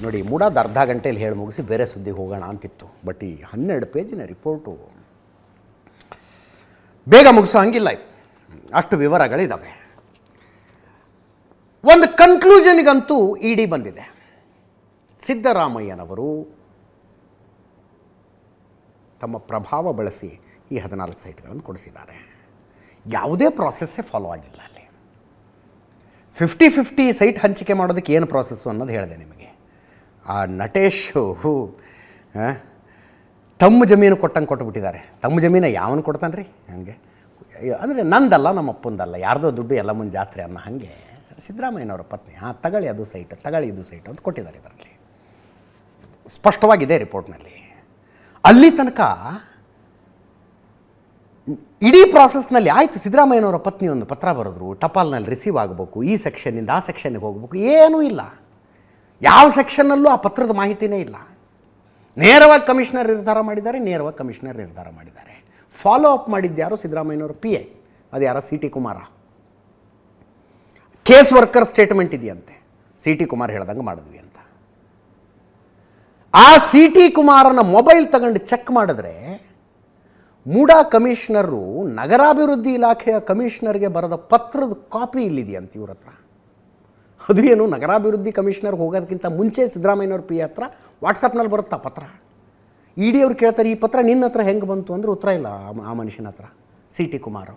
ನೋಡಿ, ಮೂಡಾದ ಅರ್ಧ ಗಂಟೆಯಲ್ಲಿ ಹೇಳಿ ಮುಗಿಸಿ ಬೇರೆ ಸುದ್ದಿಗೆ ಹೋಗೋಣ ಅಂತಿತ್ತು. ಬಟ್ ಈ 12 ಪೇಜಿನ ರಿಪೋರ್ಟು ಬೇಗ ಮುಗಿಸೋ ಹಂಗಿಲ್ಲ. ಇದು ಅಷ್ಟು ವಿವರಗಳಿದ್ದಾವೆ. ಒಂದು ಕನ್ಕ್ಲೂಷನ್ಗಂತೂ ಇಡಿ ಬಂದಿದೆ. ಸಿದ್ದರಾಮಯ್ಯನವರು ತಮ್ಮ ಪ್ರಭಾವ ಬಳಸಿ ಈ 14 ಸೈಟ್ಗಳನ್ನು ಕೊಡಿಸಿದ್ದಾರೆ. ಯಾವುದೇ ಪ್ರಾಸೆಸ್ಸೇ ಫಾಲೋ ಆಗಿಲ್ಲ. ಅಲ್ಲಿ 50-50 ಸೈಟ್ ಹಂಚಿಕೆ ಮಾಡೋದಕ್ಕೆ ಏನು ಪ್ರಾಸೆಸ್ಸು ಅನ್ನೋದು ಹೇಳಿದೆ ನಿಮಗೆ. ಆ ನಟೇಶು ತಮ್ಮ ಜಮೀನು ಕೊಟ್ಟಂಗೆ ಕೊಟ್ಟುಬಿಟ್ಟಿದ್ದಾರೆ. ತಮ್ಮ ಜಮೀನು ಯಾವನು ಕೊಡ್ತಾನೆ ರೀ ಹಂಗೆ? ಅಂದರೆ ನಂದಲ್ಲ, ನಮ್ಮ ಅಪ್ಪಂದಲ್ಲ, ಯಾರ್ದೋ ದುಡ್ಡು ಎಲ್ಲ ಮುಂದೆ ಜಾತ್ರೆ ಅನ್ನೋ ಹಾಗೆ ಸಿದ್ದರಾಮಯ್ಯನವರ ಪತ್ನಿ ತಗೊಳ್ಳಿ ಅದು ಸೈಟ್, ತಗೊಳ್ಳಿ ಇದು ಸೈಟ್ ಅಂತ ಕೊಟ್ಟಿದ್ದಾರೆ. ಇದರಲ್ಲಿ ಸ್ಪಷ್ಟವಾಗಿದೆ ರಿಪೋರ್ಟ್ನಲ್ಲಿ. ಅಲ್ಲಿ ತನಕ ಇಡೀ ಪ್ರಾಸೆಸ್ನಲ್ಲಿ ಆಯಿತು. ಸಿದ್ದರಾಮಯ್ಯನವರ ಪತ್ನಿ ಒಂದು ಪತ್ರ ಬರೆದ್ರು, ಟಪಾಲ್ನಲ್ಲಿ ರಿಸೀವ್ ಆಗಬೇಕು, ಈ ಸೆಕ್ಷನ್ನಿಂದ ಆ ಸೆಕ್ಷನ್ನಿಗೆ ಹೋಗಬೇಕು, ಏನೂ ಇಲ್ಲ. ಯಾವ ಸೆಕ್ಷನ್ನಲ್ಲೂ ಆ ಪತ್ರದ ಮಾಹಿತಿನೇ ಇಲ್ಲ. ನೇರವಾಗಿ ಕಮಿಷನರ್ ನಿರ್ಧಾರ ಮಾಡಿದ್ದಾರೆ. ಫಾಲೋ ಅಪ್ ಮಾಡಿದ್ಯಾರು? ಸಿದ್ದರಾಮಯ್ಯನವರು PA, ಅದು ಯಾರ? CT Kumar. Case worker statement ಇದೆಯಂತೆ, CT ಕುಮಾರ್ ಹೇಳ್ದಂಗೆ ಮಾಡಿದ್ವಿ ಅಂತ. ಆ CT ಕುಮಾರನ ಮೊಬೈಲ್ ತಗೊಂಡು ಚೆಕ್ ಮಾಡಿದ್ರೆ ಮೂಡಾ ಕಮಿಷನರು ನಗರಾಭಿವೃದ್ಧಿ ಇಲಾಖೆಯ ಕಮಿಷನರ್ಗೆ ಬರೆದ ಪತ್ರದ ಕಾಪಿ ಇಲ್ಲಿದೆಯಂತೆ ಇವ್ರ ಹತ್ರ. ಅದು ಏನು, ನಗರಾಭಿವೃದ್ಧಿ ಕಮಿಷನರ್ಗೆ ಹೋಗೋದಕ್ಕಿಂತ ಮುಂಚೆ ಸಿದ್ದರಾಮಯ್ಯನವ್ರ PA ಹತ್ರ ವಾಟ್ಸಪ್ನಲ್ಲಿ ಬರುತ್ತಾ ಪತ್ರ. ಇಡಿ ಅವ್ರು ಕೇಳ್ತಾರೆ, ಈ ಪತ್ರ ನಿನ್ನ ಹತ್ರ ಹೆಂಗೆ ಬಂತು ಅಂದರೆ ಉತ್ತರ ಇಲ್ಲ ಆ ಮನುಷ್ಯನ ಹತ್ರ. CT ಕುಮಾರ್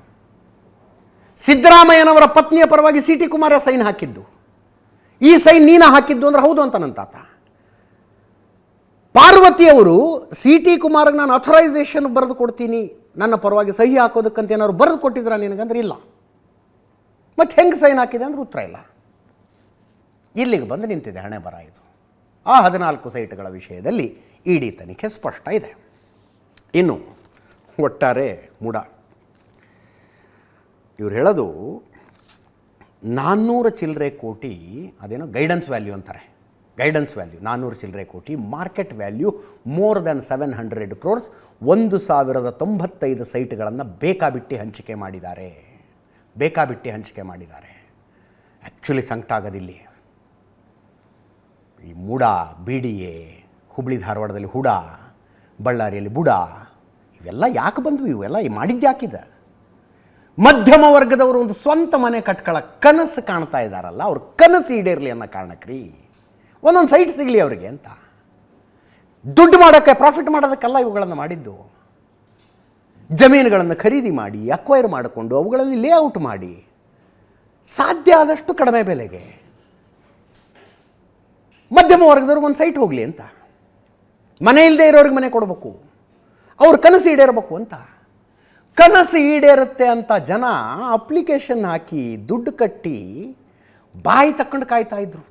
ಸಿದ್ದರಾಮಯ್ಯನವರ ಪತ್ನಿಯ ಪರವಾಗಿ CT ಕುಮಾರ ಸೈನ್ ಹಾಕಿದ್ದು. ಈ ಸೈನ್ ನೀನು ಹಾಕಿದ್ದು ಅಂದ್ರೆ ಹೌದು ಅಂತ ನನ್ನ ತಾತ. ಪಾರ್ವತಿಯವರು CT ಕುಮಾರ್ಗೆ ನಾನು ಅಥರೈಸೇಷನ್ ಬರೆದು ಕೊಡ್ತೀನಿ, ನನ್ನ ಪರವಾಗಿ ಸಹಿ ಹಾಕೋದಕ್ಕಂತ ಏನಾದ್ರು ಬರೆದು ಕೊಟ್ಟಿದ್ರ ನಿನಗಂದ್ರೆ ಇಲ್ಲ. ಮತ್ತು ಹೆಂಗೆ ಸೈನ್ ಹಾಕಿದೆ ಅಂದ್ರೆ ಉತ್ತರ ಇಲ್ಲ. ಇಲ್ಲಿಗೆ ಬಂದು ನಿಂತಿದೆ ಹಣೆ ಬರ. ಇದು ಆ 14 ಸೈಟ್ಗಳ ವಿಷಯದಲ್ಲಿ ಇಡಿ ತನಿಖೆ ಸ್ಪಷ್ಟ ಇದೆ. ಇನ್ನು ಒಟ್ಟಾರೆ ಮೂಡ ಇವ್ರು ಹೇಳೋದು 400 ಚಿಲ್ಲರೆ ಕೋಟಿ, ಅದೇನೋ ಗೈಡೆನ್ಸ್ ವ್ಯಾಲ್ಯೂ ಅಂತಾರೆ, ಗೈಡೆನ್ಸ್ ವ್ಯಾಲ್ಯೂ 400 ಚಿಲ್ಲರೆ ಕೋಟಿ, market value more than 700 crores, 1095 ಸೈಟ್ಗಳನ್ನು ಬೇಕಾಬಿಟ್ಟಿ ಹಂಚಿಕೆ ಮಾಡಿದ್ದಾರೆ. ಆ್ಯಕ್ಚುಲಿ ಸಂಕಟ ಆಗೋದಿಲ್ಲಿ. ಈ ಮೂಡ, BDA, ಹುಬ್ಳಿ ಧಾರವಾಡದಲ್ಲಿ ಹುಡ, ಬಳ್ಳಾರಿಯಲ್ಲಿ ಬುಡ, ಇವೆಲ್ಲ ಯಾಕೆ ಬಂದ್ವು? ಇವೆಲ್ಲ ಮಾಡಿದ್ದು ಯಾಕಿದೆ? ಮಧ್ಯಮ ವರ್ಗದವರು ಒಂದು ಸ್ವಂತ ಮನೆ ಕಟ್ಕೊಳ್ಳೋ ಕನಸು ಕಾಣ್ತಾ ಇದ್ದಾರಲ್ಲ, ಅವ್ರ ಕನಸು ಈಡೇರಲಿ ಅನ್ನೋ ಕಾರಣಕ್ರಿ ಒಂದೊಂದು ಸೈಟ್ ಸಿಗಲಿ ಅವರಿಗೆ ಅಂತ. ದುಡ್ಡು ಮಾಡೋಕ್ಕೆ, ಪ್ರಾಫಿಟ್ ಮಾಡೋದಕ್ಕೆಲ್ಲ ಇವುಗಳನ್ನು ಮಾಡಿದ್ದು. ಜಮೀನುಗಳನ್ನು ಖರೀದಿ ಮಾಡಿ, ಅಕ್ವೈರ್ ಮಾಡಿಕೊಂಡು ಅವುಗಳಲ್ಲಿ ಲೇಔಟ್ ಮಾಡಿ ಸಾಧ್ಯ ಆದಷ್ಟು ಕಡಿಮೆ ಬೆಲೆಗೆ ಮಧ್ಯಮ ವರ್ಗದವ್ರಿಗೆ ಒಂದು ಸೈಟ್ ಹೋಗಲಿ ಅಂತ. ಮನೆ ಇಲ್ಲದೆ ಇರೋರಿಗೆ ಮನೆ ಕೊಡಬೇಕು, ಅವ್ರ ಕನಸು ಈಡೇರಬೇಕು ಅಂತ. ಕನಸು ಈಡೇರುತ್ತೆ ಅಂತ ಜನ ಅಪ್ಲಿಕೇಶನ್ ಹಾಕಿ ದುಡ್ಡು ಕಟ್ಟಿ ಬಾಯಿ ತಕ್ಕೊಂಡು ಕಾಯ್ತಾ ಇದ್ರು.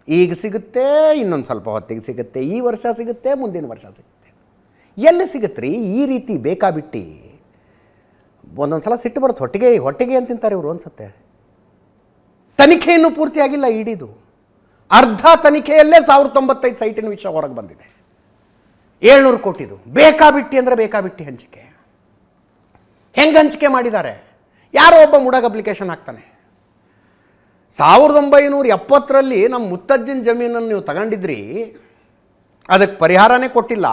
ಈಗ ಸಿಗುತ್ತೆ, ಇನ್ನೊಂದು ಸ್ವಲ್ಪ ಹೊತ್ತಿಗೆ ಸಿಗುತ್ತೆ, ಈ ವರ್ಷ ಸಿಗುತ್ತೆ, ಮುಂದಿನ ವರ್ಷ ಸಿಗುತ್ತೆ. ಎಲ್ಲಿ ಸಿಗುತ್ತೆ ಈ ರೀತಿ ಬೇಕಾಬಿಟ್ಟು? ಒಂದೊಂದು ಸಲ ಸಿಟ್ಟು ಬರುತ್ತೆ, ಹೊಟ್ಟೆಗೆ ಅಂತ ತಿಂತಾರೆ ಇವರು ಅನ್ಸುತ್ತೆ. ತನಿಖೆ ಇನ್ನೂ ಪೂರ್ತಿಯಾಗಿಲ್ಲ ಇಡಿದು. ಅರ್ಧ ತನಿಖೆಯಲ್ಲೇ 1095 ಸೈಟಿನ ವಿಷಯ ಹೊರಗೆ ಬಂದಿದೆ. 700 ಕೋಟಿದು ಬೇಕಾಬಿಟ್ಟಿ ಅಂದರೆ ಬೇಕಾಬಿಟ್ಟಿ ಹಂಚಿಕೆ. ಹೆಂಗೆ ಹಂಚಿಕೆ ಮಾಡಿದ್ದಾರೆ? ಯಾರೋ ಒಬ್ಬ ಮೂಡಾಗ ಅಪ್ಲಿಕೇಶನ್ ಹಾಕ್ತಾನೆ, 1970ರಲ್ಲಿ ನಮ್ಮ ಮುತ್ತಜ್ಜನ ಜಮೀನನ್ನು ನೀವು ತಗೊಂಡಿದ್ರಿ, ಅದಕ್ಕೆ ಪರಿಹಾರನೇ ಕೊಟ್ಟಿಲ್ಲ,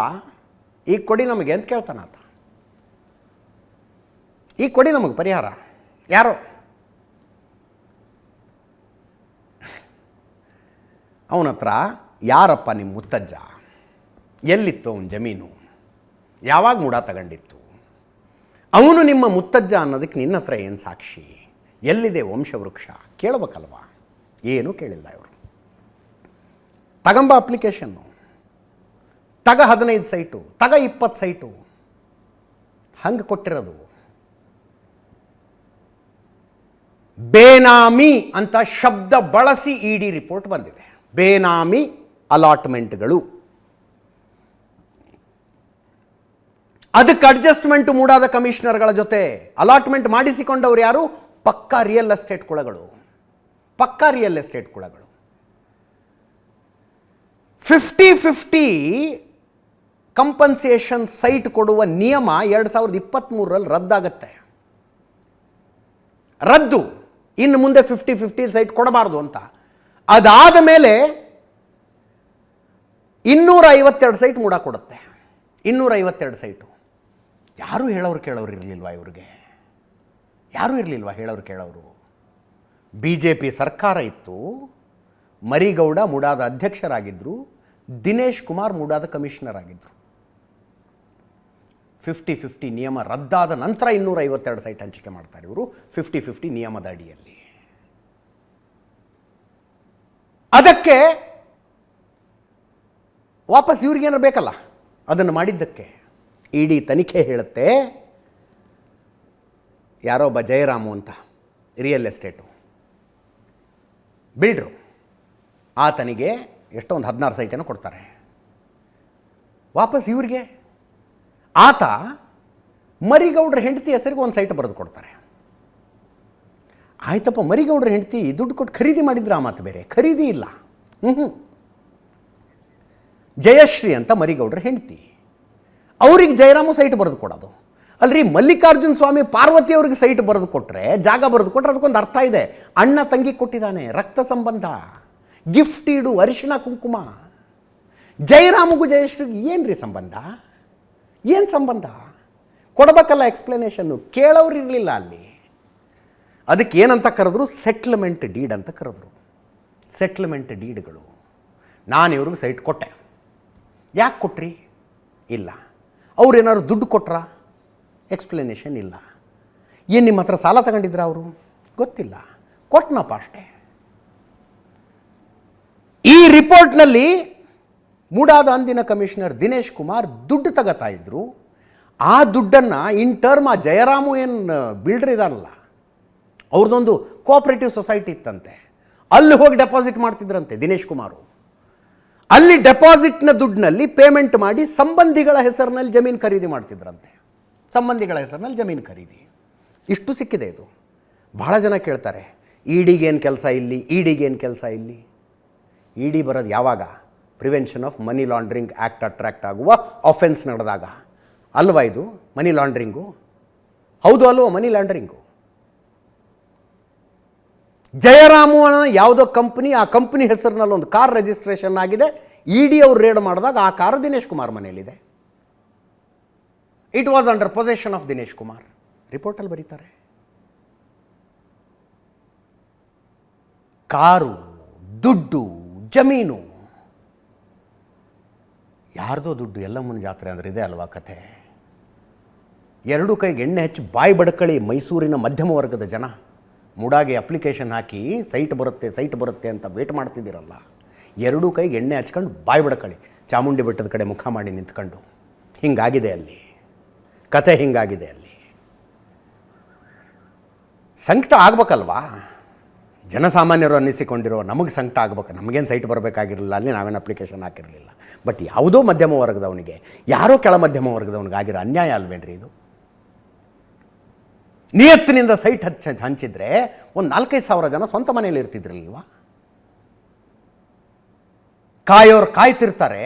ಈಗ ಕೊಡಿ ನಮಗೆ ಅಂತ ಕೇಳ್ತಾನೆ ಆತ. ಈಗ ಕೊಡಿ ನಮಗೆ ಪರಿಹಾರ. ಯಾರೋ ಅವನ ಹತ್ರ, ಯಾರಪ್ಪ ನಿಮ್ಮ ಮುತ್ತಜ್ಜ, ಎಲ್ಲಿತ್ತು ಅವನ ಜಮೀನು, ಯಾವಾಗ ಮೂಡ ತಗೊಂಡಿತ್ತು, ಅವನು ನಿಮ್ಮ ಮುತ್ತಜ್ಜ ಅನ್ನೋದಕ್ಕೆ ನಿನ್ನ ಹತ್ರ ಏನು ಸಾಕ್ಷಿ, ಎಲ್ಲಿದೆ ವಂಶವೃಕ್ಷ ಕೇಳಬೇಕಲ್ವ? ಏನೂ ಕೇಳಿಲ್ಲ ಇವರು. ತಗಂಬ ಅಪ್ಲಿಕೇಶನ್ನು, ತಗ 15 ಸೈಟು, ತಗ 20 ಸೈಟು, ಹಂಗೆ ಕೊಟ್ಟಿರೋದು. ಬೇನಾಮಿ ಅಂತ ಶಬ್ದ ಬಳಸಿ ಇಡಿ ರಿಪೋರ್ಟ್ ಬಂದಿದೆ. ಬೇನಾಮಿ ಅಲಾಟ್ಮೆಂಟ್ಗಳು. ಅದಕ್ಕೆ ಅಡ್ಜಸ್ಟ್ಮೆಂಟ್ ಮೂಡಾದ ಕಮಿಷನರ್ಗಳ ಜೊತೆ ಅಲಾಟ್ಮೆಂಟ್ ಮಾಡಿಸಿಕೊಂಡವರು ಯಾರು? ಪಕ್ಕಾ ರಿಯಲ್ ಎಸ್ಟೇಟ್ ಕುಳಗಳು. 50-50 ಕಂಪನ್ಸೇಷನ್ ಸೈಟ್ ಕೊಡುವ ನಿಯಮ 2023ರಲ್ಲಿ ರದ್ದಾಗತ್ತೆ. ರದ್ದು. ಇನ್ನು ಮುಂದೆ 50-50 ಸೈಟ್ ಕೊಡಬಾರ್ದು ಅಂತ. ಅದಾದ ಮೇಲೆ 252 ಸೈಟ್ ಮೂಡ ಕೊಡುತ್ತೆ. 252 ಸೈಟು. ಯಾರೂ ಹೇಳೋರು ಕೇಳೋರು ಇರಲಿಲ್ವಾ ಇವ್ರಿಗೆ? ಯಾರೂ ಇರಲಿಲ್ವಾ ಹೇಳೋರು ಕೇಳೋರು? BJP ಸರ್ಕಾರ ಇತ್ತು, ಮರಿಗೌಡ ಮುಡಾದ ಅಧ್ಯಕ್ಷರಾಗಿದ್ದರು, ದಿನೇಶ್ ಕುಮಾರ್ ಮುಡಾದ ಕಮಿಷನರ್ ಆಗಿದ್ದರು. 50-50 ನಿಯಮ ರದ್ದಾದ ನಂತರ 252 ಸೈಟ್ ಹಂಚಿಕೆ ಮಾಡ್ತಾರೆ ಇವರು 50-50 ನಿಯಮದ ಅಡಿಯಲ್ಲಿ. ಅದಕ್ಕೆ ವಾಪಸ್ ಇವ್ರಿಗೇನಾರು ಬೇಕಲ್ಲ ಅದನ್ನು ಮಾಡಿದ್ದಕ್ಕೆ. ಇಡಿ ತನಿಖೆ ಹೇಳುತ್ತೆ, ಯಾರೋ ಒಬ್ಬ ಜಯರಾಮು ಅಂತ ರಿಯಲ್ ಎಸ್ಟೇಟು ಬಿಲ್ಡ್ರು, ಆತನಿಗೆ ಎಷ್ಟೋ ಒಂದು 16 ಸೈಟನ್ನು ಕೊಡ್ತಾರೆ ವಾಪಸ್ ಇವ್ರಿಗೆ. ಆತ ಮರಿಗೌಡ್ರ ಹೆಂಡತಿ ಹೆಸರಿಗೆ ಒಂದು ಸೈಟ್ ಬರೆದು ಕೊಡ್ತಾರೆ. ಆಯ್ತಪ್ಪ, ಮರಿಗೌಡ್ರ ಹೆಂಡತಿ ದುಡ್ಡು ಕೊಟ್ಟು ಖರೀದಿ ಮಾಡಿದ್ರೆ ಆ ಮಾತು ಬೇರೆ, ಖರೀದಿ ಇಲ್ಲ. ಜಯಶ್ರೀ ಅಂತ ಮರಿಗೌಡ್ರ ಹೆಂಡತಿ, ಅವ್ರಿಗೆ ಜಯರಾಮು ಸೈಟ್ ಬರೆದು ಕೊಡೋದು ಅಲ್ರಿ. ಮಲ್ಲಿಕಾರ್ಜುನ ಸ್ವಾಮಿ ಪಾರ್ವತಿ ಅವ್ರಿಗೆ ಸೈಟ್ ಬರೆದು ಕೊಟ್ಟರೆ, ಜಾಗ ಬರೆದು ಕೊಟ್ಟರೆ ಅದಕ್ಕೊಂದು ಅರ್ಥ ಇದೆ. ಅಣ್ಣ ತಂಗಿ ಕೊಟ್ಟಿದ್ದಾನೆ, ರಕ್ತ ಸಂಬಂಧ, ಗಿಫ್ಟ್ ಇಡು, ಅರಿಶಿಣ ಕುಂಕುಮ. ಜಯರಾಮಗೂ ಜಯಶ್ರೀಗೆ ಏನು ರೀ ಸಂಬಂಧ? ಏನು ಸಂಬಂಧ? ಕೊಡಬೇಕಲ್ಲ ಎಕ್ಸ್ಪ್ಲನೇಷನ್ನು. ಕೇಳೋರು ಇರಲಿಲ್ಲ ಅಲ್ಲಿ. ಅದಕ್ಕೆ ಏನಂತ ಕರೆದ್ರು? ಸೆಟ್ಲ್ಮೆಂಟ್ ಡೀಡ್ ಅಂತ ಕರೆದ್ರು. ಸೆಟ್ಲ್ಮೆಂಟ್ ಡೀಡ್ಗಳು. ನಾನು ಇವ್ರಿಗೆ ಸೈಟ್ ಕೊಟ್ಟೆ. ಯಾಕೆ ಕೊಟ್ರಿ? ಇಲ್ಲ. ಅವ್ರೇನಾದ್ರು ದುಡ್ಡು ಕೊಟ್ರಾ? ಎಕ್ಸ್ಪ್ಲನೇಷನ್ ಇಲ್ಲ. ಏನು ನಿಮ್ಮ ಹತ್ರ ಸಾಲ ತಗೊಂಡಿದ್ರ ಅವರು? ಗೊತ್ತಿಲ್ಲ. ಕೊಟ್ಟನಪ್ಪ ಅಷ್ಟೇ. ಈ ರಿಪೋರ್ಟ್ನಲ್ಲಿ ಮೂಡಾದ ಅಂದಿನ ಕಮಿಷನರ್ ದಿನೇಶ್ ಕುಮಾರ್ ದುಡ್ಡು ತಗೋತಾ ಇದ್ರು. ಆ ದುಡ್ಡನ್ನು ಇನ್ ಟರ್ಮ್ ಆ ಜಯರಾಮು ಏನು ಬಿಲ್ಡರ್ ಇದಾನಲ್ಲ, ಅವ್ರದ್ದೊಂದು ಕೋಆಪರೇಟಿವ್ ಸೊಸೈಟಿ ಇತ್ತಂತೆ, ಅಲ್ಲಿ ಹೋಗಿ ಡೆಪಾಸಿಟ್ ಮಾಡ್ತಿದ್ರಂತೆ ದಿನೇಶ್ ಕುಮಾರು. ಅಲ್ಲಿ ಡೆಪಾಸಿಟ್ನ ದುಡ್ಡಿನಲ್ಲಿ ಪೇಮೆಂಟ್ ಮಾಡಿ ಸಂಬಂಧಿಗಳ ಹೆಸರಿನಲ್ಲಿ ಜಮೀನು ಖರೀದಿ ಮಾಡ್ತಿದ್ರಂತೆ. ಸಂಬಂಧಿಗಳ ಹೆಸರಿನಲ್ಲಿ ಜಮೀನು ಖರೀದಿ. ಇಷ್ಟು ಸಿಕ್ಕಿದೆ ಇದು. ಭಾಳ ಜನ ಕೇಳ್ತಾರೆ, ಇಡಿಗೇನು ಕೆಲಸ ಇಲ್ಲಿ, ಇಡಿಗೇನು ಕೆಲಸ ಇಲ್ಲಿ? ಇಡಿ ಬರೋದು ಯಾವಾಗ? Prevention of money laundering act attract ಆಗುವ ಆಫೆನ್ಸ್ ನಡೆದಾಗ ಅಲ್ವಾ ಇದು ಮನಿ ಲಾಂಡ್ರಿಂಗು? ಹೌದು ಅಲ್ವೋ ಮನಿ ಲಾಂಡ್ರಿಂಗು? ಜಯರಾಮು ಅನ್ನೋ ಯಾವುದೋ ಕಂಪ್ನಿ, ಆ ಕಂಪ್ನಿ ಹೆಸರಿನಲ್ಲಿ ಒಂದು ಕಾರ್ ರಿಜಿಸ್ಟ್ರೇಷನ್ ಆಗಿದೆ. ಇಡಿ ಅವ್ರು ರೇಡ್ ಮಾಡಿದಾಗ ಆ ಕಾರು ದಿನೇಶ್ ಕುಮಾರ್ ಮನೆಯಲ್ಲಿದೆ. It was under possession of Dinesh Kumar. ರಿಪೋರ್ಟಲ್ಲಿ ಬರೀತಾರೆ. ಕಾರು, ದುಡ್ಡು, ಜಮೀನು, ಯಾರ್ದೋ ದುಡ್ಡು ಎಲ್ಲಮ್ಮನ ಜಾತ್ರೆ ಅಂದರೆ ಇದೆ ಅಲ್ವಾ ಕಥೆ. ಎರಡೂ ಕೈಗೆ ಎಣ್ಣೆ ಹಚ್ಚಿ ಬಾಯಿ ಬಡ್ಕಳಿ ಮೈಸೂರಿನ ಮಧ್ಯಮ ವರ್ಗದ ಜನ ಮೂಡಾಗೆ ಅಪ್ಲಿಕೇಶನ್ ಹಾಕಿ ಸೈಟ್ ಬರುತ್ತೆ ಅಂತ ವೇಟ್ ಮಾಡ್ತಿದ್ದೀರಲ್ಲ, ಎರಡೂ ಕೈಗೆ ಎಣ್ಣೆ ಹಚ್ಕೊಂಡು ಬಾಯಿ ಬಡ್ಕಳಿ ಚಾಮುಂಡಿ ಬೆಟ್ಟದ ಕಡೆ ಮುಖ ಮಾಡಿ ನಿಂತ್ಕೊಂಡು. ಹಿಂಗಾಗಿದೆ ಅಲ್ಲಿ ಕತೆ, ಹಿಂಗಾಗಿದೆ ಅಲ್ಲಿ. ಸಂಕಟ ಆಗ್ಬೇಕಲ್ವಾ? ಜನಸಾಮಾನ್ಯರು ಅನ್ನಿಸಿಕೊಂಡಿರೋ ನಮಗೆ ಸಂಕಟ ಆಗ್ಬೇಕು. ನಮಗೇನು ಸೈಟ್ ಬರಬೇಕಾಗಿರಲಿಲ್ಲ, ಅಲ್ಲಿ ನಾವೇನು ಅಪ್ಲಿಕೇಶನ್ ಹಾಕಿರಲಿಲ್ಲ. ಬಟ್ ಯಾವುದೋ ಮಧ್ಯಮ ವರ್ಗದವನಿಗೆ, ಯಾರೋ ಕೆಳ ಮಧ್ಯಮ ವರ್ಗದವನಿಗೆ ಆಗಿರೋ ಅನ್ಯಾಯ ಅಲ್ವೇನ್ರಿ ಇದು? ನಿಯತ್ತಿನಿಂದ ಸೈಟ್ ಹಂಚಿದ್ರೆ ಒಂದು 4-5 ಸಾವಿರ ಜನ ಸ್ವಂತ ಮನೆಯಲ್ಲಿ ಇರ್ತಿದ್ರಲ್ವಾ? ಕಾಯೋರು ಕಾಯ್ತಿರ್ತಾರೆ.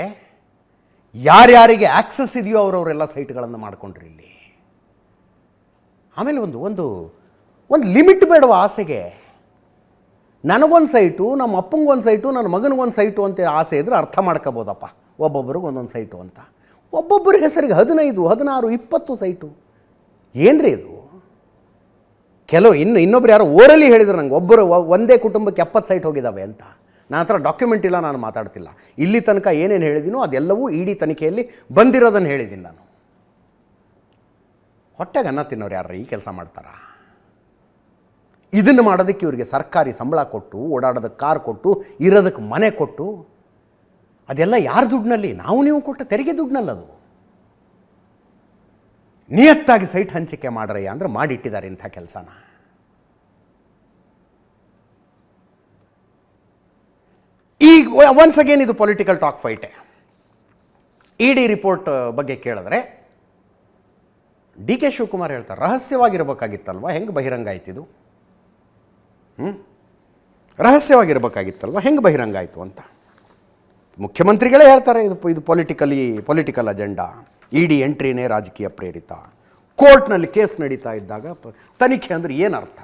ಯಾರ್ಯಾರಿಗೆ ಆಕ್ಸಸ್ ಇದೆಯೋ ಅವರವರೆಲ್ಲ ಸೈಟ್ಗಳನ್ನು ಮಾಡ್ಕೊಂಡ್ರಿ ಇಲ್ಲಿ. ಆಮೇಲೆ ಒಂದು ಲಿಮಿಟ್ ಬೇಡವ ಆಸೆಗೆ? ನನಗೊಂದು ಸೈಟು, ನಮ್ಮ ಅಪ್ಪಂಗೊಂದು ಸೈಟು, ನನ್ನ ಮಗನಿಗೊಂದು ಸೈಟು ಅಂತ ಆಸೆ ಇದ್ರೆ ಅರ್ಥ ಮಾಡ್ಕೋಬೋದಪ್ಪ. ಒಬ್ಬೊಬ್ಬರಿಗೆ ಒಂದೊಂದು ಸೈಟು ಅಂತ. ಒಬ್ಬೊಬ್ಬರ ಹೆಸರಿಗೆ 15, 16, 20 ಸೈಟು. ಏನ್ರಿ ಇದು? ಇನ್ನೊಬ್ರು ಯಾರೋ ಓರಲ್ಲಿ ಹೇಳಿದ್ರು ನಂಗೆ, ಒಂದೇ ಕುಟುಂಬಕ್ಕೆ 70 ಸೈಟ್ ಹೋಗಿದ್ದಾವೆ ಅಂತ. ನನ್ನ ಹತ್ರ ಡಾಕ್ಯುಮೆಂಟ್ ಇಲ್ಲ, ನಾನು ಮಾತಾಡ್ತಿಲ್ಲ. ಇಲ್ಲಿ ತನಕ ಏನೇನು ಹೇಳಿದ್ದೀನೋ ಅದೆಲ್ಲವೂ ಇಡಿ ತನಿಖೆಯಲ್ಲಿ ಬಂದಿರೋದನ್ನು ಹೇಳಿದ್ದೀನಿ ನಾನು. ಹೊಟ್ಟೆಗೆ ಅನ್ನ ತಿನ್ನೋರು ಯಾರು ಈ ಕೆಲಸ ಮಾಡ್ತಾರಾ? ಇದನ್ನು ಮಾಡೋದಕ್ಕೆ ಇವರಿಗೆ ಸರ್ಕಾರಿ ಸಂಬಳ ಕೊಟ್ಟು, ಓಡಾಡೋದಕ್ಕೆ ಕಾರ್ ಕೊಟ್ಟು, ಇರೋದಕ್ಕೆ ಮನೆ ಕೊಟ್ಟು, ಅದೆಲ್ಲ ಯಾರ ದುಡ್ಡಿನಲ್ಲಿ? ನಾವು ನೀವು ಕೊಟ್ಟ ತೆರಿಗೆ ದುಡ್ಡಿನಲ್ಲದು. ನಿಯತ್ತಾಗಿ ಸೈಟ್ ಹಂಚಿಕೆ ಮಾಡ್ರಯ್ಯ ಅಂದರೆ ಮಾಡಿಟ್ಟಿದ್ದಾರೆ ಇಂಥ ಕೆಲಸನ. ಈಗ ಒನ್ಸ್ ಅಗೇನ್ ಇದು ಪೊಲಿಟಿಕಲ್ ಟಾಕ್ ಫೈಟೆ. ಇಡಿ ರಿಪೋರ್ಟ್ ಬಗ್ಗೆ ಕೇಳಿದ್ರೆ ಡಿ ಕೆ ಶಿವಕುಮಾರ್ ಹೇಳ್ತಾರೆ, ರಹಸ್ಯವಾಗಿರಬೇಕಾಗಿತ್ತಲ್ವ, ಹೆಂಗೆ ಬಹಿರಂಗ ಆಯ್ತಿದು? ರಹಸ್ಯವಾಗಿರಬೇಕಾಗಿತ್ತಲ್ವ, ಹೆಂಗೆ ಬಹಿರಂಗ ಆಯಿತು ಅಂತ ಮುಖ್ಯಮಂತ್ರಿಗಳೇ ಹೇಳ್ತಾರೆ. ಇದು ಪೊಲಿಟಿಕಲ್ ಅಜೆಂಡಾ. ಇಡಿ ಎಂಟ್ರಿನೇ ರಾಜಕೀಯ ಪ್ರೇರಿತ. ಕೋರ್ಟ್ನಲ್ಲಿ ಕೇಸ್ ನಡೀತಾ ಇದ್ದಾಗ ತನಿಖೆ ಅಂದರೆ ಏನರ್ಥ?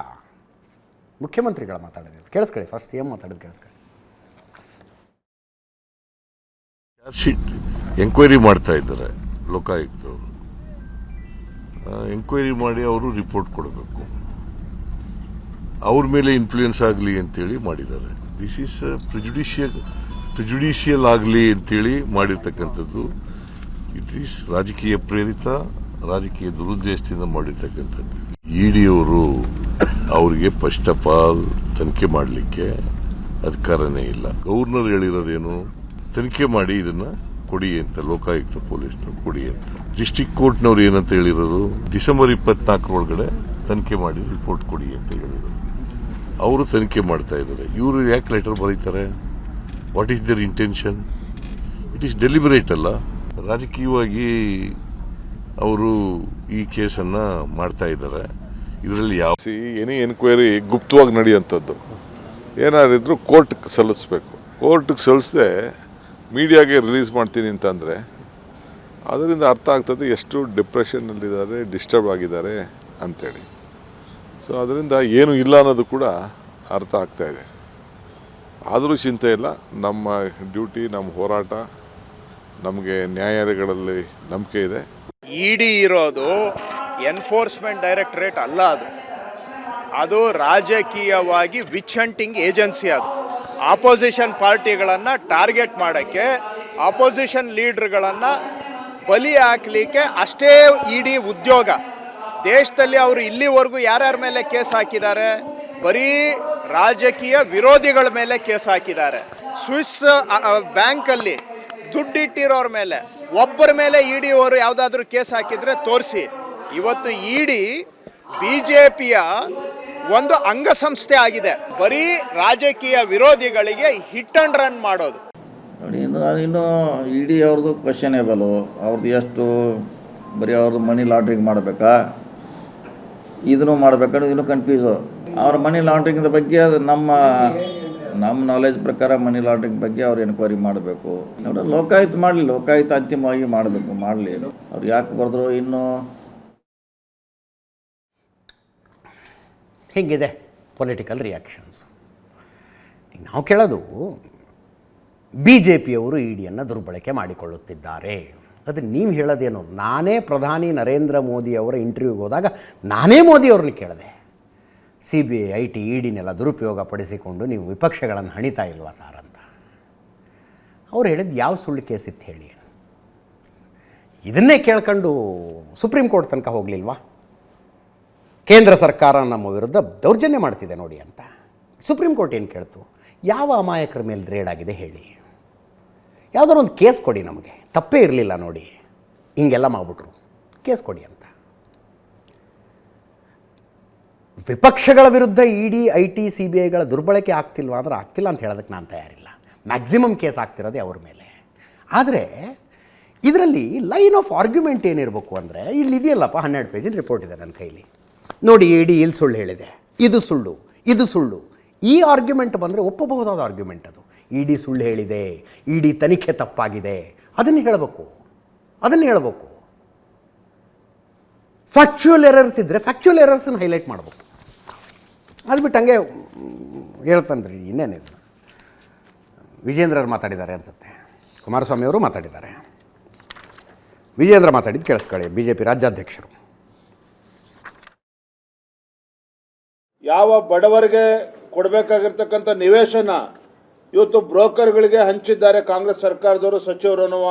ಮುಖ್ಯಮಂತ್ರಿಗಳ ಮಾತಾಡೋದು ಕೇಳಿಸ್ಕೊಳ್ಳಿ. ಫಸ್ಟ್ CM ಮಾತಾಡೋದು ಕೇಳಿಸ್ಕೊಳ್ಳಿ. ಶೀಟ್ ಎಂಕ್ವೈರಿ ಮಾಡ್ತಾ ಇದ್ದಾರೆ ಲೋಕಾಯುಕ್ತವರು. ಎಂಕ್ವೈರಿ ಮಾಡಿ ಅವರು ರಿಪೋರ್ಟ್ ಕೊಡಬೇಕು. ಅವ್ರ ಮೇಲೆ ಇನ್ಫ್ಲೂಯೆನ್ಸ್ ಆಗಲಿ ಅಂತೇಳಿ ಮಾಡಿದ್ದಾರೆ. ದಿಸ್ ಈಸ್ ಪ್ರಿಜುಡಿಷಿಯಲ್ ಆಗಲಿ ಅಂತೇಳಿ ಮಾಡಿರ್ತಕ್ಕಂಥದ್ದು. ಇಟ್ ಈಸ್ ರಾಜಕೀಯ ಪ್ರೇರಿತ, ರಾಜಕೀಯ ದುರುದ್ದೇಶದಿಂದ ಮಾಡಿರ್ತಕ್ಕಂಥದ್ದು. ಇಡಿಯವರು ಅವರಿಗೆ ಫಸ್ಟ್ ಆಫ್ ಆಲ್ ತನಿಖೆ ಮಾಡಲಿಕ್ಕೆ ಅಧಿಕಾರನೇ ಇಲ್ಲ. ಗವರ್ನರ್ ಹೇಳಿರೋದೇನು, ತನಿಖೆ ಮಾಡಿ ಇದನ್ನ ಕೊಡಿ ಅಂತ, ಲೋಕಾಯುಕ್ತ ಪೊಲೀಸ್ನವ್ರು ಕೊಡಿ ಅಂತ. ಡಿಸ್ಟ್ರಿಕ್ಟ್ ಕೋರ್ಟ್ನವ್ರು ಏನಂತ ಹೇಳಿರೋದು, ಡಿಸೆಂಬರ್ 24 ಒಳಗಡೆ ತನಿಖೆ ಮಾಡಿ ರಿಪೋರ್ಟ್ ಕೊಡಿ ಅಂತ ಹೇಳಿದರು. ಅವರು ತನಿಖೆ ಮಾಡ್ತಾ ಇದ್ದಾರೆ. ಇವರು ಯಾಕೆ ಲೆಟರ್ ಬರೀತಾರೆ? What is their intention? It is deliberate ಅಲ್ಲ, ರಾಜಕೀಯವಾಗಿ ಅವರು ಈ ಕೇಸನ್ನ ಮಾಡ್ತಾ ಇದ್ದಾರೆ. ಇದರಲ್ಲಿ ಯಾವ ಎನಿ ಎನ್ಕ್ವೈರಿ ಗುಪ್ತವಾಗಿ ನಡೆಯುವಂಥದ್ದು. ಏನಾದ್ರು ಕೋರ್ಟ್ಗೆ ಸಲ್ಲಿಸಬೇಕು. ಕೋರ್ಟ್ಗೆ ಸಲ್ಲಿಸದೆ ಮೀಡಿಯಾಗೆ ರಿಲೀಸ್ ಮಾಡ್ತೀನಿ ಅಂತಂದರೆ ಅದರಿಂದ ಅರ್ಥ ಆಗ್ತದೆ ಎಷ್ಟು ಡಿಪ್ರೆಷನ್ನಲ್ಲಿದ್ದಾರೆ, ಡಿಸ್ಟರ್ಬ್ ಆಗಿದ್ದಾರೆ ಅಂಥೇಳಿ. ಸೊ ಅದರಿಂದ ಏನು ಇಲ್ಲ ಅನ್ನೋದು ಕೂಡ ಅರ್ಥ ಆಗ್ತಾ ಇದೆ. ಆದರೂ ಚಿಂತೆ ಇಲ್ಲ. ನಮ್ಮ ಡ್ಯೂಟಿ, ನಮ್ಮ ಹೋರಾಟ, ನಮಗೆ ನ್ಯಾಯಾಲಯಗಳಲ್ಲಿ ನಂಬಿಕೆ ಇದೆ. ಇಡಿ ಇರೋದು ಎನ್ಫೋರ್ಸ್ಮೆಂಟ್ ಡೈರೆಕ್ಟರೇಟ್ ಅಲ್ಲ, ಅದು ರಾಜಕೀಯವಾಗಿ ವಿಚ್ ಹಂಟಿಂಗ್ ಏಜೆನ್ಸಿ. ಅದು ಆಪೋಸಿಷನ್ ಪಾರ್ಟಿಗಳನ್ನು ಟಾರ್ಗೆಟ್ ಮಾಡೋಕ್ಕೆ, ಆಪೋಸಿಷನ್ ಲೀಡ್ರ್ಗಳನ್ನು ಬಲಿ ಹಾಕಲಿಕ್ಕೆ ಅಷ್ಟೇ ಇಡಿ ಉದ್ಯೋಗ. ದೇಶದಲ್ಲಿ ಅವರು ಇಲ್ಲಿವರೆಗೂ ಯಾರ್ಯಾರ ಮೇಲೆ ಕೇಸ್ ಹಾಕಿದ್ದಾರೆ? ಬರೀ ರಾಜಕೀಯ ವಿರೋಧಿಗಳ ಮೇಲೆ ಕೇಸ್ ಹಾಕಿದ್ದಾರೆ. ಸ್ವಿಸ್ ಬ್ಯಾಂಕಲ್ಲಿ ದುಡ್ಡಿಟ್ಟಿರೋರ ಮೇಲೆ, ಒಬ್ಬರ ಮೇಲೆ ಇಡಿ ಅವರು ಯಾವುದಾದ್ರೂ ಕೇಸ್ ಹಾಕಿದರೆ ತೋರಿಸಿ. ಇವತ್ತು ಇಡಿ BJPಯ ಒಂದು ಅಂಗಸಂಸ್ಥೆ ಆಗಿದೆ. ಬರೀ ರಾಜಕೀಯ ವಿರೋಧಿಗಳಿಗೆ ಹಿಟ್ ಅಂಡ್ ರನ್ ಮಾಡೋದು. ನೋಡಿ, ಇನ್ನು ಇಡಿ ಅವ್ರದ್ದು ಕ್ವಶನೇಬಲು. ಅವ್ರದ್ದು ಎಷ್ಟು ಬರೀ ಅವ್ರದ್ದು ಮನಿ ಲಾಂಡ್ರಿಂಗ್ ಮಾಡಬೇಕಾ, ಇದನ್ನು ಮಾಡಬೇಕಾದ್ರೆ ಇನ್ನೂ ಕನ್ಫ್ಯೂಸು. ಅವ್ರ ಮನಿ ಲಾಂಡ್ರಿಂಗ್ ಬಗ್ಗೆ ಅದು ನಮ್ಮ ನಾಲೆಜ್ ಪ್ರಕಾರ ಮನಿ ಲಾಂಡ್ರಿಂಗ್ ಬಗ್ಗೆ ಅವ್ರು ಎನ್ಕ್ವೈರಿ ಮಾಡಬೇಕು. ನೋಡಿ, ಲೋಕಾಯುಕ್ತ ಮಾಡಲಿ, ಲೋಕಾಯುಕ್ತ ಅಂತಿಮವಾಗಿ ಮಾಡಬೇಕು, ಮಾಡಲಿ. ಅವ್ರು ಯಾಕೆ ಬರೆದ್ರು ಇನ್ನೂ ಹೀಗಿದೆ ಪೊಲಿಟಿಕಲ್ ರಿಯಾಕ್ಷನ್ಸ್. ನಾವು ಕೇಳೋದು, BJPಯವರು ಇಡಿಯನ್ನು ದುರ್ಬಳಕೆ ಮಾಡಿಕೊಳ್ಳುತ್ತಿದ್ದಾರೆ. ಅದು ನೀವು ಹೇಳೋದೇನು? ನಾನೇ ಪ್ರಧಾನಿ ನರೇಂದ್ರ ಮೋದಿ ಅವರ ಇಂಟರ್ವ್ಯೂಗೆ ಹೋದಾಗ ನಾನೇ ಮೋದಿ ಅವ್ರನ್ನ ಕೇಳಿದೆ, CBI, IT, ಇಡಿನೆಲ್ಲ ದುರುಪಯೋಗ ಪಡಿಸಿಕೊಂಡು ನೀವು ವಿಪಕ್ಷಗಳನ್ನು ಹಣಿತಾ ಇಲ್ವಾ ಸಾರ್ ಅಂತ. ಅವ್ರು ಹೇಳಿದ್ದು ಯಾವ ಸುಳ್ಳು ಕೇಸ್ ಇತ್ತು ಹೇಳಿ? ಇದನ್ನೇ ಕೇಳ್ಕೊಂಡು ಸುಪ್ರೀಂ ಕೋರ್ಟ್ ತನಕ ಹೋಗಲಿಲ್ವಾ? ಕೇಂದ್ರ ಸರ್ಕಾರ ನಮ್ಮ ವಿರುದ್ಧ ದೌರ್ಜನ್ಯ ಮಾಡ್ತಿದೆ ನೋಡಿ ಅಂತ. ಸುಪ್ರೀಂ ಕೋರ್ಟ್ ಏನು ಕೇಳ್ತು? ಯಾವ ಅಮಾಯಕರ ಮೇಲೆ ರೇಡ್ ಆಗಿದೆ ಹೇಳಿ, ಯಾವುದಾದ್ರು ಒಂದು ಕೇಸ್ ಕೊಡಿ, ನಮಗೆ ತಪ್ಪೇ ಇರಲಿಲ್ಲ ನೋಡಿ, ಹಿಂಗೆಲ್ಲ ಮಾಡಿಬಿಟ್ರು, ಕೇಸ್ ಕೊಡಿ ಅಂತ. ವಿಪಕ್ಷಗಳ ವಿರುದ್ಧ ಇಡಿ, IT, CBIಗಳ ದುರ್ಬಳಕೆ ಆಗ್ತಿಲ್ವಾ ಅಂದ್ರೆ ಆಗ್ತಿಲ್ಲ ಅಂತ ಹೇಳೋದಕ್ಕೆ ನಾನು ತಯಾರಿಲ್ಲ. ಮ್ಯಾಕ್ಸಿಮಮ್ ಕೇಸ್ ಆಗ್ತಿರೋದೇ ಅವ್ರ ಮೇಲೆ. ಆದರೆ ಇದರಲ್ಲಿ ಲೈನ್ ಆಫ್ ಆರ್ಗ್ಯುಮೆಂಟ್ ಏನಿರಬೇಕು ಅಂದರೆ, ಇಲ್ಲಿ ಇದೆಯಲ್ಲಪ್ಪ 12 ಪೇಜಿನ ರಿಪೋರ್ಟ್ ಇದೆ ನನ್ನ ಕೈಲಿ, ನೋಡಿ ಇಡಿ ಇಲ್ಲಿ ಸುಳ್ಳು ಹೇಳಿದೆ, ಇದು ಸುಳ್ಳು, ಇದು ಸುಳ್ಳು. ಈ ಆರ್ಗ್ಯುಮೆಂಟ್ ಬಂದರೆ ಒಪ್ಪಬಹುದಾದ ಆರ್ಗ್ಯುಮೆಂಟ್ ಅದು. ಇಡಿ ಸುಳ್ಳು ಹೇಳಿದೆ, ಇಡಿ ತನಿಖೆ ತಪ್ಪಾಗಿದೆ, ಅದನ್ನು ಹೇಳಬೇಕು. ಫ್ಯಾಕ್ಚುಯಲ್ ಎರರ್ಸ್ ಇದ್ದರೆ ಫ್ಯಾಕ್ಚುಯಲ್ ಎರರ್ಸನ್ನು ಹೈಲೈಟ್ ಮಾಡಬೇಕು. ಅದು ಬಿಟ್ಟು ಹಂಗೆ ಹೇಳ್ತಾನೆ ರೀ. ಇನ್ನೇನಿದು, ವಿಜೇಂದ್ರರು ಮಾತಾಡಿದ್ದಾರೆ ಅನಿಸುತ್ತೆ, ಕುಮಾರಸ್ವಾಮಿ ಅವರು ಮಾತಾಡಿದ್ದಾರೆ. ವಿಜೇಂದ್ರ ಮಾತಾಡಿದ್ದು ಕೇಳಿಸ್ಕೊಳ್ಳಿ, BJP ರಾಜ್ಯಾಧ್ಯಕ್ಷರು. ಯಾವ ಬಡವರಿಗೆ ಕೊಡಬೇಕಾಗಿರ್ತಕ್ಕಂಥ ನಿವೇಶನ ಇವತ್ತು ಬ್ರೋಕರ್ಗಳಿಗೆ ಹಂಚಿದ್ದಾರೆ ಕಾಂಗ್ರೆಸ್ ಸರ್ಕಾರದವರು, ಸಚಿವರು ಅನ್ನುವ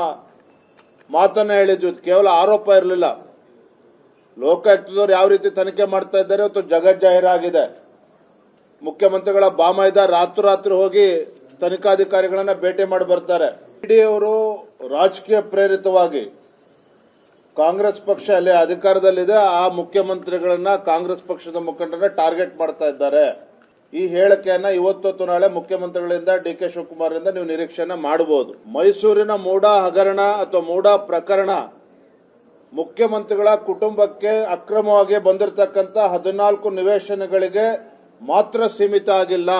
ಮಾತನ್ನು ಹೇಳಿದ್ವಿ. ಇದು ಕೇವಲ ಆರೋಪ ಇರಲಿಲ್ಲ. ಲೋಕಾಯುಕ್ತದವರು ಯಾವ ರೀತಿ ತನಿಖೆ ಮಾಡ್ತಾ ಇದ್ದಾರೆ ಇವತ್ತು ಜಗಜ್ಜಾಹೀರಾಗಿದೆ. ಮುಖ್ಯಮಂತ್ರಿಗಳ ಬಾಮೈದ ರಾತ್ರಿ ಹೋಗಿ ತನಿಖಾಧಿಕಾರಿಗಳನ್ನ ಭೇಟಿ ಮಾಡಿ ಬರ್ತಾರೆ. ಇಡಿ ಅವರು ರಾಜಕೀಯ ಪ್ರೇರಿತವಾಗಿ ಕಾಂಗ್ರೆಸ್ ಪಕ್ಷ ಅಲ್ಲಿ ಅಧಿಕಾರದಲ್ಲಿದೆ, ಆ ಮುಖ್ಯಮಂತ್ರಿಗಳನ್ನ ಕಾಂಗ್ರೆಸ್ ಪಕ್ಷದ ಮುಖಂಡರನ್ನ ಟಾರ್ಗೆಟ್ ಮಾಡ್ತಾ ಇದ್ದಾರೆ. ಈ ಹೇಳಿಕೆಯನ್ನ ಇವತ್ತು ನಾಳೆ ಮುಖ್ಯಮಂತ್ರಿಗಳಿಂದ DK ಶಿವಕುಮಾರ್ ಇಂದ ನೀವು ನಿರೀಕ್ಷೆನ ಮಾಡಬಹುದು. ಮೈಸೂರಿನ ಮೂಡಾ ಹಗರಣ ಅಥವಾ ಮೂಡಾ ಪ್ರಕರಣ ಮುಖ್ಯಮಂತ್ರಿಗಳ ಕುಟುಂಬಕ್ಕೆ ಅಕ್ರಮವಾಗಿ ಬಂದಿರತಕ್ಕಂತ 14 ನಿವೇಶನಗಳಿಗೆ ಮಾತ್ರ ಸೀಮಿತ ಆಗಿಲ್ಲ.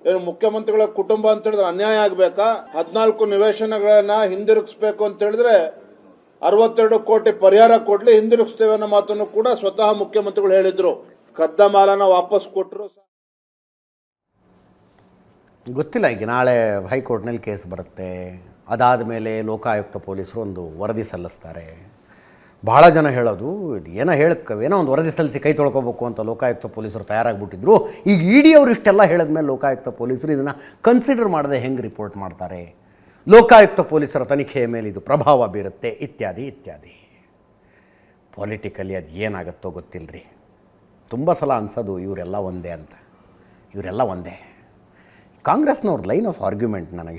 ಏನು ಮುಖ್ಯಮಂತ್ರಿಗಳ ಕುಟುಂಬ ಅಂತ ಹೇಳಿದ್ರೆ ಅನ್ಯಾಯ ಆಗ್ಬೇಕಾ? 14 ನಿವೇಶನಗಳನ್ನ ಹಿಂದಿರುಗಿಸಬೇಕು ಅಂತ ಹೇಳಿದ್ರೆ 62 ಕೋಟಿ ಪರಿಹಾರ ಕೊಡ್ಲಿ, ಹಿಂದಿರುಗಿಸ್ತೇವೆ ಅನ್ನೋ ಮಾತನ್ನು ಕೂಡ ಸ್ವತಃ ಮುಖ್ಯಮಂತ್ರಿಗಳು ಹೇಳಿದ್ರು. ಕದ್ದ ಮಾಲನ ವಾಪಸ್ ಕೊಟ್ಟರು. ಗೊತ್ತಿಲ್ಲ, ಈಗ ನಾಳೆ ಹೈಕೋರ್ಟ್ನಲ್ಲಿ ಕೇಸ್ ಬರುತ್ತೆ, ಅದಾದ ಮೇಲೆ ಲೋಕಾಯುಕ್ತ ಪೊಲೀಸರು ಒಂದು ವರದಿ ಸಲ್ಲಿಸ್ತಾರೆ. ಭಾಳ ಜನ ಹೇಳೋದು ಇದು ಏನೋ ಒಂದು ವರದಿ ಸಲ್ಲಿಸಿ ಕೈ ತೊಳ್ಕೊಬೇಕು ಅಂತ ಲೋಕಾಯುಕ್ತ ಪೊಲೀಸರು ತಯಾರಾಗಿಬಿಟ್ಟಿದ್ರು. ಈಗ ಇಡಿ ಅವರು ಇಷ್ಟೆಲ್ಲ ಹೇಳಿದ್ಮೇಲೆ ಲೋಕಾಯುಕ್ತ ಪೊಲೀಸರು ಇದನ್ನು ಕನ್ಸಿಡರ್ ಮಾಡದೆ ಹೆಂಗೆ ರಿಪೋರ್ಟ್ ಮಾಡ್ತಾರೆ, ಲೋಕಾಯುಕ್ತ ಪೊಲೀಸರ ತನಿಖೆಯ ಮೇಲೆ ಇದು ಪ್ರಭಾವ ಬೀರುತ್ತೆ ಇತ್ಯಾದಿ ಇತ್ಯಾದಿ. ಪೊಲಿಟಿಕಲಿ ಅದು ಏನಾಗುತ್ತೋ ಗೊತ್ತಿಲ್ಲ ರೀ. ತುಂಬ ಸಲ ಅನ್ಸೋದು ಇವರೆಲ್ಲ ಒಂದೇ ಅಂತ. ಇವರೆಲ್ಲ ಒಂದೇ. ಕಾಂಗ್ರೆಸ್ನವ್ರ ಲೈನ್ ಆಫ್ ಆರ್ಗ್ಯುಮೆಂಟ್ ನಾನು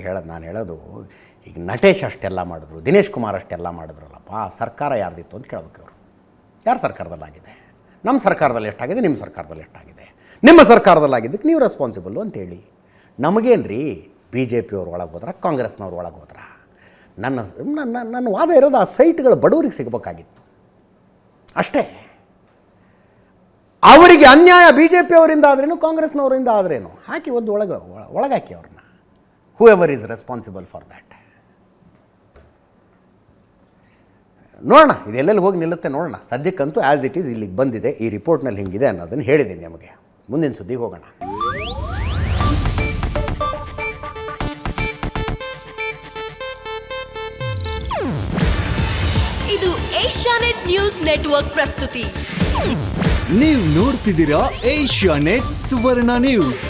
ಹೇಳೋದು, ಈಗ ನಟೇಶ್ ಅಷ್ಟೆಲ್ಲ ಮಾಡಿದ್ರು, ದಿನೇಶ್ ಕುಮಾರ್ ಅಷ್ಟೆಲ್ಲ ಮಾಡಿದ್ರಲ್ಲಪ್ಪ, ಸರ್ಕಾರ ಯಾರ್ದಿತ್ತು ಅಂತ ಕೇಳಬೇಕು ಇವರು. ಯಾರ ಸರ್ಕಾರದಲ್ಲಾಗಿದೆ? ನಮ್ಮ ಸರ್ಕಾರದಲ್ಲಿ ಎಷ್ಟಾಗಿದೆ, ನಿಮ್ಮ ಸರ್ಕಾರದಲ್ಲಿ ಎಷ್ಟಾಗಿದೆ, ನಿಮ್ಮ ಸರ್ಕಾರದಲ್ಲಾಗಿದ್ದಕ್ಕೆ ನೀವು ರೆಸ್ಪಾನ್ಸಿಬಲ್ಲು ಅಂತೇಳಿ. ನಮಗೇನು ರೀ, ಬಿ ಜೆ ಪಿಯವ್ರು ಒಳಗೆ ಹೋದ್ರ, ಕಾಂಗ್ರೆಸ್ನವ್ರು ಒಳಗೆ ಹೋದ್ರ? ನನ್ನ ವಾದ ಇರೋದು ಆ ಸೈಟ್ಗಳು ಬಡವರಿಗೆ ಸಿಗಬೇಕಾಗಿತ್ತು ಅಷ್ಟೇ. ಅವರಿಗೆ ಅನ್ಯಾಯ ಬಿ ಜೆ ಪಿಯವರಿಂದ ಆದ್ರೇನು ಕಾಂಗ್ರೆಸ್ನವರಿಂದ ಆದ್ರೇನು ಹಾಕಿ ಒಂದು ಒಳಗಾಕಿ ಅವ್ರನ್ನ. Whoever is responsible for that. ನೋಡೋಣ ಇದೆಲ್ಲೆಲ್ಲಿ ಹೋಗಿ ನಿಲ್ಲುತ್ತೆ ನೋಡೋಣ. ಸದ್ಯಕ್ಕಂತೂ ಆ್ಯಸ್ ಇಟ್ ಈಸ್ ಇಲ್ಲಿಗೆ ಬಂದಿದೆ, ಈ ರಿಪೋರ್ಟ್ನಲ್ಲಿ ಹಿಂಗಿದೆ ಅನ್ನೋದನ್ನು ಹೇಳಿದ್ದೀನಿ ನಿಮಗೆ. ಮುಂದಿನ ಸುದ್ದಿಗೆ ಹೋಗೋಣ. ಇದು ಏಷ್ಯಾನೆಟ್ ನ್ಯೂಸ್ ನೆಟ್ವರ್ಕ್ ಪ್ರಸ್ತುತಿ. ನೀವು ನೋಡ್ತಿದ್ದೀರಾ ಏಷ್ಯಾನೆಟ್ ಸುವರ್ಣ ನ್ಯೂಸ್.